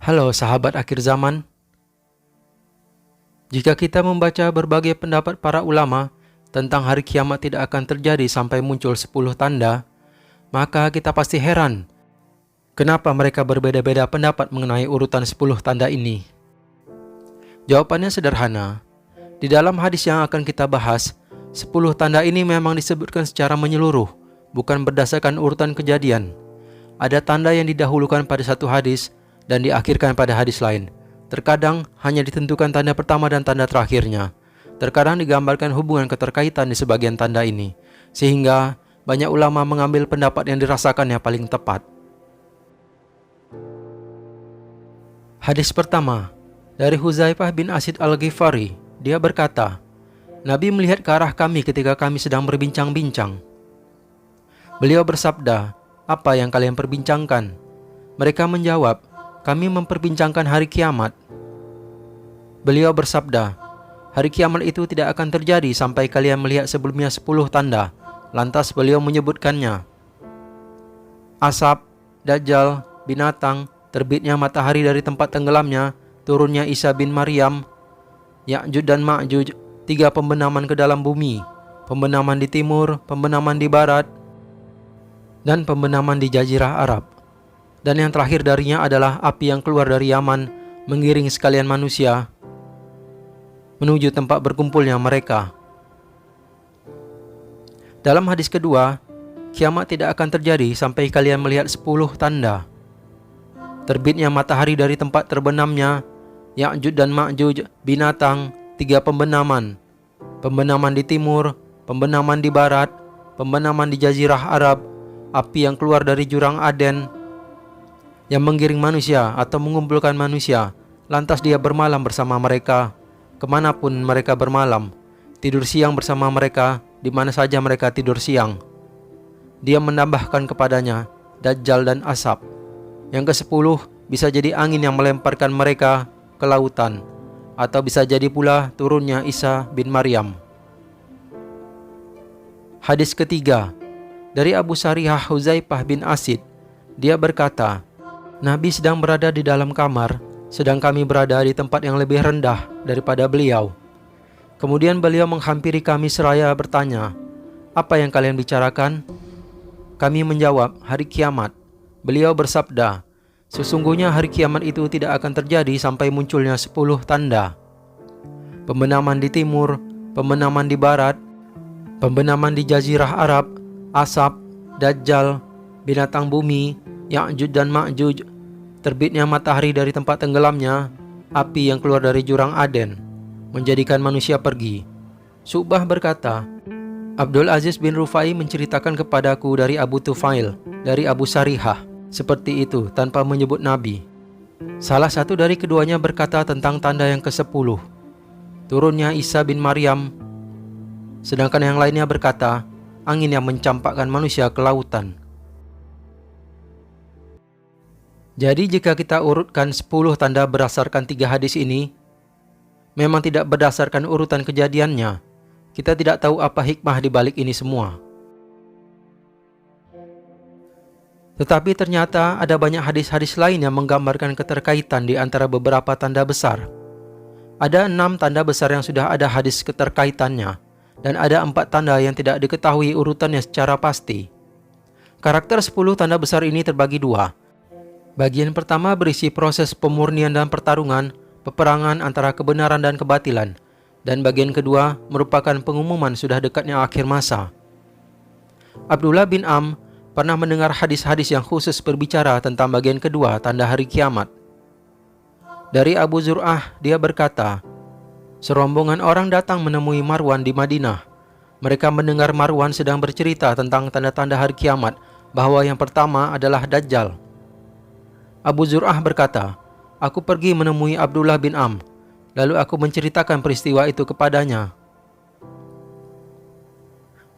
Halo sahabat akhir zaman. Jika kita membaca berbagai pendapat para ulama tentang hari kiamat tidak akan terjadi sampai muncul 10 tanda, maka kita pasti heran kenapa mereka berbeda-beda pendapat mengenai urutan 10 tanda ini. Jawabannya sederhana. Di dalam hadis yang akan kita bahas, 10 tanda ini memang disebutkan secara menyeluruh, bukan berdasarkan urutan kejadian. Ada tanda yang didahulukan pada satu hadis dan diakhirkan pada hadis lain. Terkadang hanya ditentukan tanda pertama dan tanda terakhirnya. Terkadang digambarkan hubungan keterkaitan di sebagian tanda ini, sehingga banyak ulama mengambil pendapat yang dirasakannya paling tepat. Hadis pertama dari Huzaifah bin Asid al-Ghifari. Dia berkata, Nabi melihat ke arah kami ketika kami sedang berbincang-bincang. Beliau bersabda, "Apa yang kalian perbincangkan?" Mereka menjawab, "Kami memperbincangkan hari kiamat." Beliau bersabda, "Hari kiamat itu tidak akan terjadi sampai kalian melihat sebelumnya 10 tanda." Lantas beliau menyebutkannya: asap, dajjal, binatang, terbitnya matahari dari tempat tenggelamnya, turunnya Isa bin Maryam, Ya'juj dan Ma'juj, 3 pembenaman ke dalam bumi, pembenaman di timur, pembenaman di barat, dan pembenaman di Jazirah Arab. Dan yang terakhir darinya adalah api yang keluar dari Yaman, mengiring sekalian manusia menuju tempat berkumpulnya mereka. Dalam hadis kedua, kiamat tidak akan terjadi sampai kalian melihat 10 tanda. Terbitnya matahari dari tempat terbenamnya, Ya'juj dan Ma'juj, binatang, 3 pembenaman, pembenaman di timur, pembenaman di barat, pembenaman di Jazirah Arab, api yang keluar dari jurang Aden, yang menggiring manusia atau mengumpulkan manusia. Lantas dia bermalam bersama mereka, kemanapun mereka bermalam, tidur siang bersama mereka, di mana saja mereka tidur siang. Dia menambahkan kepadanya Dajjal dan asap. Yang ke-10 bisa jadi angin yang melemparkan mereka ke lautan, atau bisa jadi pula turunnya Isa bin Maryam. Hadis ketiga dari Abu Sarihah Huzaifah bin Asid. Dia berkata, Nabi sedang berada di dalam kamar, sedang kami berada di tempat yang lebih rendah daripada beliau. Kemudian beliau menghampiri kami seraya bertanya, "Apa yang kalian bicarakan?" Kami menjawab, "Hari kiamat." Beliau bersabda, "Sesungguhnya hari kiamat itu tidak akan terjadi sampai munculnya 10 tanda. Pembenaman di timur, pembenaman di barat, pembenaman di Jazirah Arab, asap, dajjal, binatang bumi, Ya'juj dan Ma'juj, terbitnya matahari dari tempat tenggelamnya, api yang keluar dari jurang Aden, menjadikan manusia pergi." Syu'bah berkata, Abdul Aziz bin Rufai menceritakan kepadaku dari Abu Tufail, dari Abu Sarihah, seperti itu tanpa menyebut Nabi. Salah satu dari keduanya berkata tentang tanda yang ke-10, turunnya Isa bin Maryam, sedangkan yang lainnya berkata, angin yang mencampakkan manusia ke lautan. Jadi jika kita urutkan 10 tanda berdasarkan 3 hadis ini, memang tidak berdasarkan urutan kejadiannya. Kita tidak tahu apa hikmah di balik ini semua. Tetapi ternyata ada banyak hadis-hadis lain yang menggambarkan keterkaitan di antara beberapa tanda besar. Ada 6 tanda besar yang sudah ada hadis keterkaitannya, dan ada 4 tanda yang tidak diketahui urutannya secara pasti. Karakter 10 tanda besar ini terbagi 2. Bagian pertama berisi proses pemurnian dan pertarungan, peperangan antara kebenaran dan kebatilan. Dan bagian kedua merupakan pengumuman sudah dekatnya akhir masa. Abdullah bin Am pernah mendengar hadis-hadis yang khusus berbicara tentang bagian kedua tanda hari kiamat. Dari Abu Zur'ah, dia berkata, serombongan orang datang menemui Marwan di Madinah. Mereka mendengar Marwan sedang bercerita tentang tanda-tanda hari kiamat, bahwa yang pertama adalah Dajjal. Abu Zur'ah berkata, aku pergi menemui Abdullah bin Am, lalu aku menceritakan peristiwa itu kepadanya.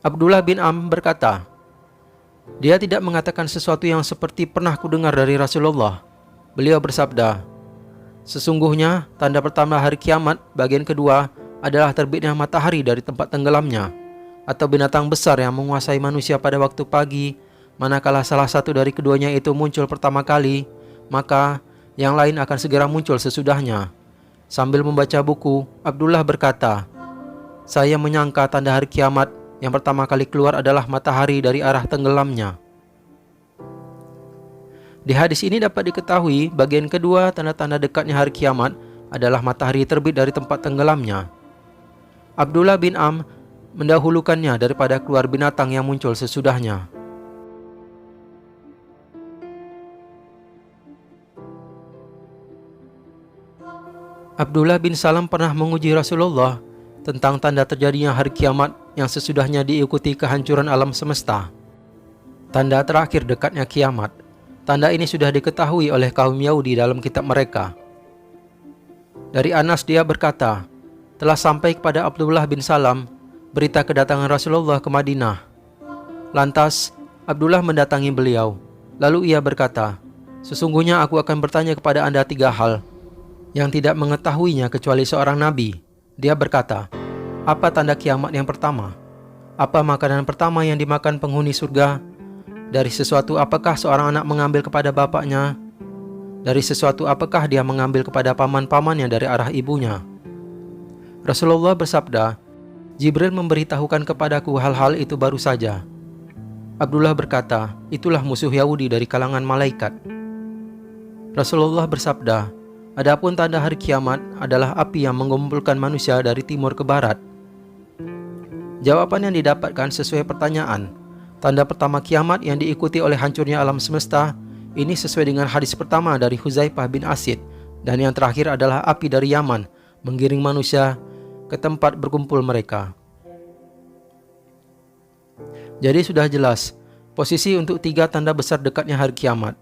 Abdullah bin Am berkata, dia tidak mengatakan sesuatu yang seperti pernah kudengar dari Rasulullah. Beliau bersabda, sesungguhnya tanda pertama hari kiamat bagian kedua adalah terbitnya matahari dari tempat tenggelamnya, atau binatang besar yang menguasai manusia pada waktu pagi. Manakala salah satu dari keduanya itu muncul pertama kali, maka yang lain akan segera muncul sesudahnya. Sambil membaca buku, Abdullah berkata, "Saya menyangka tanda hari kiamat yang pertama kali keluar adalah matahari dari arah tenggelamnya." Di hadis ini dapat diketahui bagian kedua tanda-tanda dekatnya hari kiamat adalah matahari terbit dari tempat tenggelamnya. Abdullah bin Am mendahulukannya daripada keluar binatang yang muncul sesudahnya. Abdullah bin Salam pernah menguji Rasulullah tentang tanda terjadinya hari kiamat yang sesudahnya diikuti kehancuran alam semesta. Tanda terakhir dekatnya kiamat. Tanda ini sudah diketahui oleh kaum Yahudi dalam kitab mereka. Dari Anas dia berkata, telah sampai kepada Abdullah bin Salam berita kedatangan Rasulullah ke Madinah. Lantas Abdullah mendatangi beliau. Lalu ia berkata, "Sesungguhnya aku akan bertanya kepada Anda 3 hal yang tidak mengetahuinya kecuali seorang nabi." Dia berkata, "Apa tanda kiamat yang pertama? Apa makanan pertama yang dimakan penghuni surga? Dari sesuatu apakah seorang anak mengambil kepada bapaknya? Dari sesuatu apakah dia mengambil kepada paman-pamannya dari arah ibunya?" Rasulullah bersabda, "Jibril memberitahukan kepadaku hal-hal itu baru saja." Abdullah berkata, "Itulah musuh Yahudi dari kalangan malaikat." Rasulullah bersabda, "Adapun tanda hari kiamat adalah api yang mengumpulkan manusia dari timur ke barat." Jawaban yang didapatkan sesuai pertanyaan. Tanda pertama kiamat yang diikuti oleh hancurnya alam semesta ini sesuai dengan hadis pertama dari Huzaifah bin Asid, dan yang terakhir adalah api dari Yaman menggiring manusia ke tempat berkumpul mereka. Jadi sudah jelas posisi untuk 3 tanda besar dekatnya hari kiamat.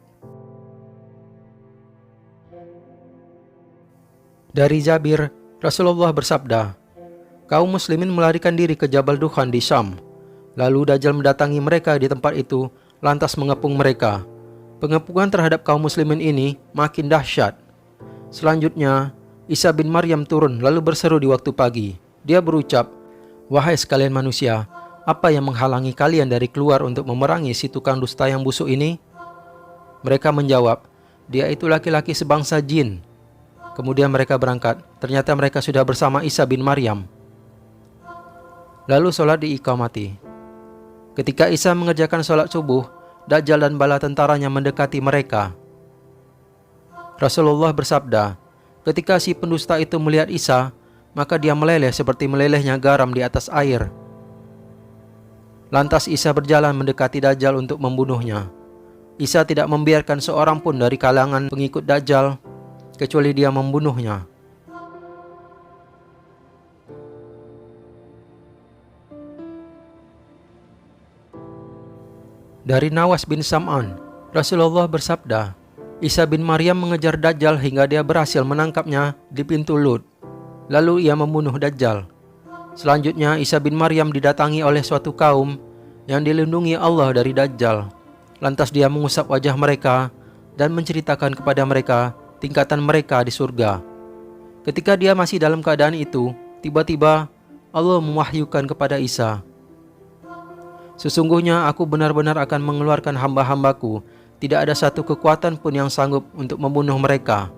Dari Jabir, Rasulullah bersabda, kaum muslimin melarikan diri ke Jabal Dukhan di Syam. Lalu Dajjal mendatangi mereka di tempat itu, lantas mengepung mereka. Pengepungan terhadap kaum muslimin ini makin dahsyat. Selanjutnya, Isa bin Maryam turun lalu berseru di waktu pagi. Dia berucap, "Wahai sekalian manusia, apa yang menghalangi kalian dari keluar untuk memerangi si tukang dusta yang busuk ini?" Mereka menjawab, "Dia itu laki-laki sebangsa jin." Kemudian mereka berangkat. Ternyata mereka sudah bersama Isa bin Maryam. Lalu sholat diiqamati. Ketika Isa mengerjakan sholat subuh, Dajjal dan bala tentaranya mendekati mereka. Rasulullah bersabda, ketika si pendusta itu melihat Isa, maka dia meleleh seperti melelehnya garam di atas air. Lantas Isa berjalan mendekati Dajjal untuk membunuhnya. Isa tidak membiarkan seorang pun dari kalangan pengikut Dajjal kecuali dia membunuhnya. Dari Nawas bin Sam'an, Rasulullah bersabda, Isa bin Maryam mengejar Dajjal hingga dia berhasil menangkapnya di pintu Lut. Lalu ia membunuh Dajjal. Selanjutnya Isa bin Maryam didatangi oleh suatu kaum yang dilindungi Allah dari Dajjal. Lantas dia mengusap wajah mereka dan menceritakan kepada mereka tingkatan mereka di surga. Ketika dia masih dalam keadaan itu, tiba-tiba Allah mewahyukan kepada Isa, "Sesungguhnya aku benar-benar akan mengeluarkan hamba-hambaku. Tidak ada satu kekuatan pun yang sanggup untuk membunuh mereka.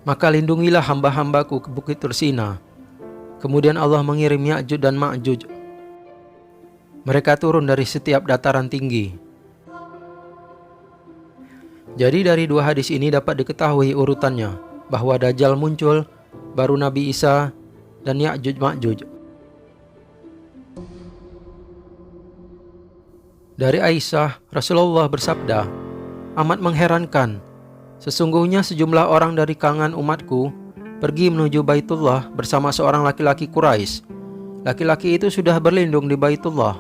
Maka lindungilah hamba-hambaku ke Bukit Tursina." Kemudian Allah mengirim Ya'juj dan Ma'juj. Mereka turun dari setiap dataran tinggi. Jadi dari 2 hadis ini dapat diketahui urutannya, bahwa Dajjal muncul, baru Nabi Isa, dan Ya'juj Ma'juj. Dari Aisyah, Rasulullah bersabda, "Amat mengherankan, sesungguhnya sejumlah orang dari kalangan umatku pergi menuju Baitullah bersama seorang laki-laki Quraisy. Laki-laki itu sudah berlindung di Baitullah.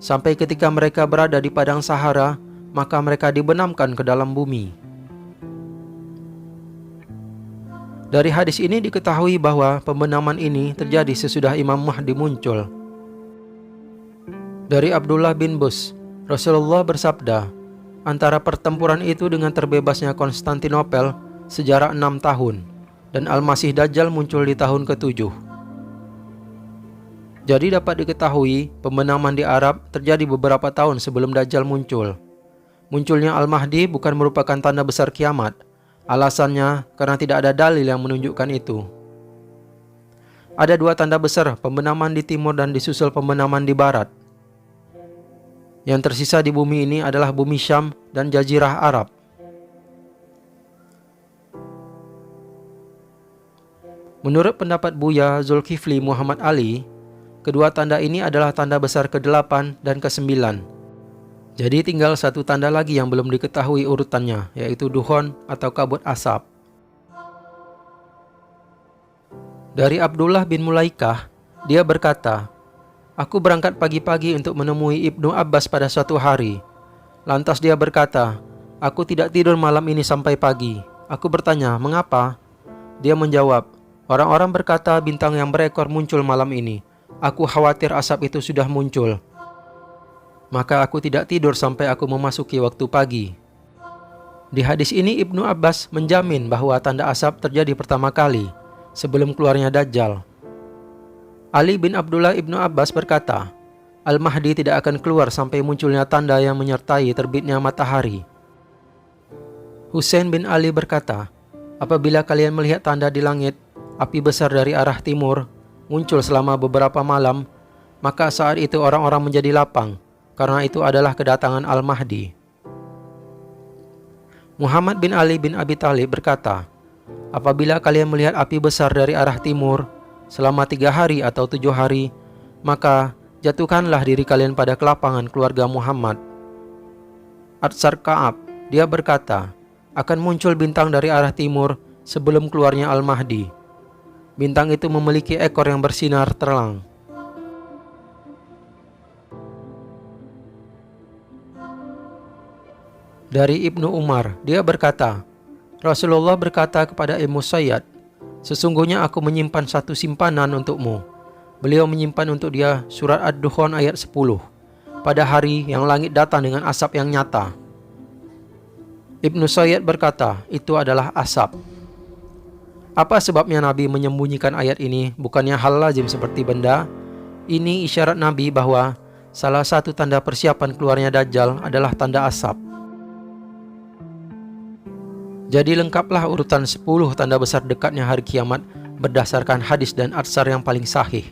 Sampai ketika mereka berada di padang Sahara, maka mereka dibenamkan ke dalam bumi." Dari hadis ini diketahui bahwa pembenaman ini terjadi sesudah Imam Mahdi muncul. Dari Abdullah bin Bus, Rasulullah bersabda, antara pertempuran itu dengan terbebasnya Konstantinopel sejarak 6 tahun, dan Al-Masih Dajjal muncul di tahun ke-7. Jadi dapat diketahui pembenaman di Arab terjadi beberapa tahun sebelum Dajjal muncul. Munculnya Al-Mahdi bukan merupakan tanda besar kiamat, Alasannya karena tidak ada dalil yang menunjukkan itu. Ada dua tanda besar pembenaman di timur dan disusul pembenaman di barat. Yang tersisa di bumi ini adalah bumi Syam dan Jazirah Arab. Menurut pendapat Buya Zulkifli Muhammad Ali, kedua tanda ini adalah tanda besar ke-8 dan ke-9. Jadi tinggal satu tanda lagi yang belum diketahui urutannya, yaitu dukhon atau kabut asap. Dari Abdullah bin Mulaikah, dia berkata, "Aku berangkat pagi-pagi untuk menemui Ibnu Abbas pada suatu hari. Lantas dia berkata, 'Aku tidak tidur malam ini sampai pagi.' Aku bertanya, 'Mengapa?' Dia menjawab, 'Orang-orang berkata bintang yang berekor muncul malam ini. Aku khawatir asap itu sudah muncul. Maka aku tidak tidur sampai aku memasuki waktu pagi.'" Di hadis ini Ibnu Abbas menjamin bahwa tanda asap terjadi pertama kali sebelum keluarnya Dajjal. Ali bin Abdullah Ibnu Abbas berkata, Al-Mahdi tidak akan keluar sampai munculnya tanda yang menyertai terbitnya matahari. Husain bin Ali berkata, "Apabila kalian melihat tanda di langit, api besar dari arah timur muncul selama beberapa malam, maka saat itu orang-orang menjadi lapang, karena itu adalah kedatangan Al-Mahdi." Muhammad bin Ali bin Abi Thalib berkata, "Apabila kalian melihat api besar dari arah timur selama 3 hari atau 7 hari, maka jatuhkanlah diri kalian pada kelapangan keluarga Muhammad." Atsar Ka'ab, dia berkata, akan muncul bintang dari arah timur sebelum keluarnya Al-Mahdi. Bintang itu memiliki ekor yang bersinar terang. Dari Ibnu Umar, dia berkata, Rasulullah berkata kepada Ibnu Sayyad, "Sesungguhnya aku menyimpan satu simpanan untukmu." Beliau menyimpan untuk dia surat Ad-Dukhan ayat 10, pada hari yang langit datang dengan asap yang nyata. Ibnu Sayyad berkata, itu adalah asap. Apa sebabnya Nabi menyembunyikan ayat ini? Bukannya hal lazim seperti benda? Ini isyarat Nabi bahwa salah satu tanda persiapan keluarnya Dajjal adalah tanda asap. Jadi lengkaplah urutan 10 tanda besar dekatnya hari kiamat berdasarkan hadis dan atsar yang paling sahih.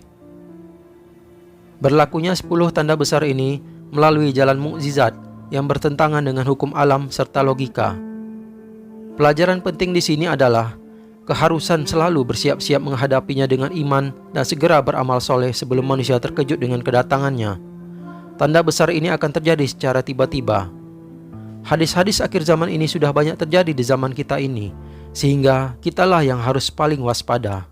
Berlakunya 10 tanda besar ini melalui jalan mukjizat yang bertentangan dengan hukum alam serta logika. Pelajaran penting di sini adalah keharusan selalu bersiap-siap menghadapinya dengan iman dan segera beramal soleh sebelum manusia terkejut dengan kedatangannya. Tanda besar ini akan terjadi secara tiba-tiba. Hadis-hadis akhir zaman ini sudah banyak terjadi di zaman kita ini, sehingga kitalah yang harus paling waspada.